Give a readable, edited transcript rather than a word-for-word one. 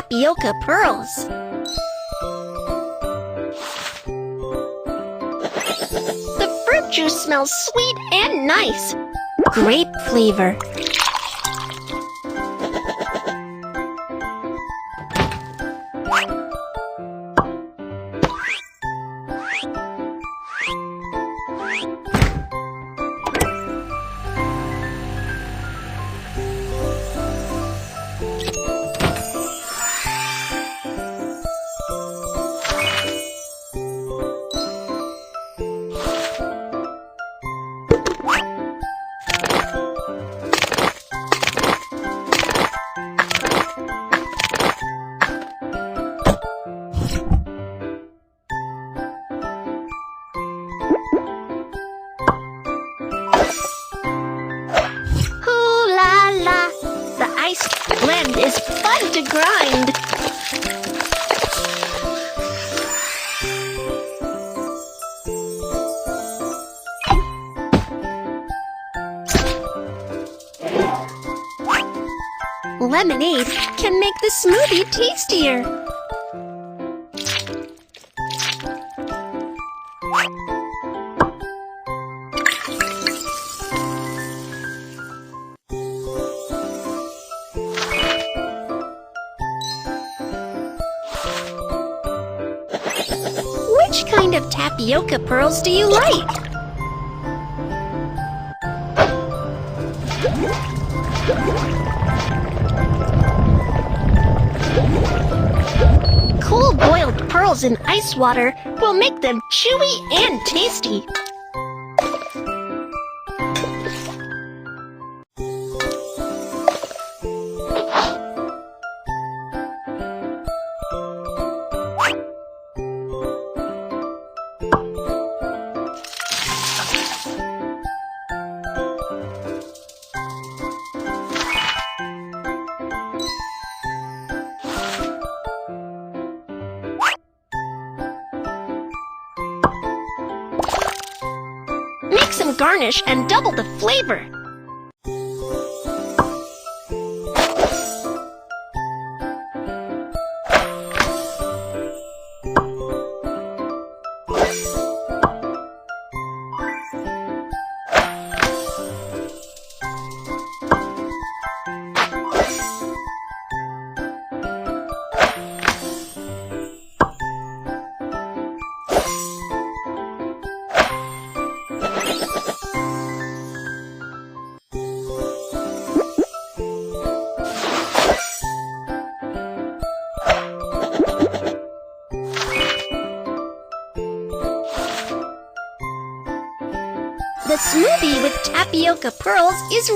tapioca pearls. The fruit juice smells sweet and nice. Grape flavor. Blend is fun to grind. Lemonade can make the smoothie tastier. Which kind of tapioca pearls do you like? Cool boiled pearls in ice water will make them chewy and tasty. Make some garnish and double the flavor. The smoothie with tapioca pearls is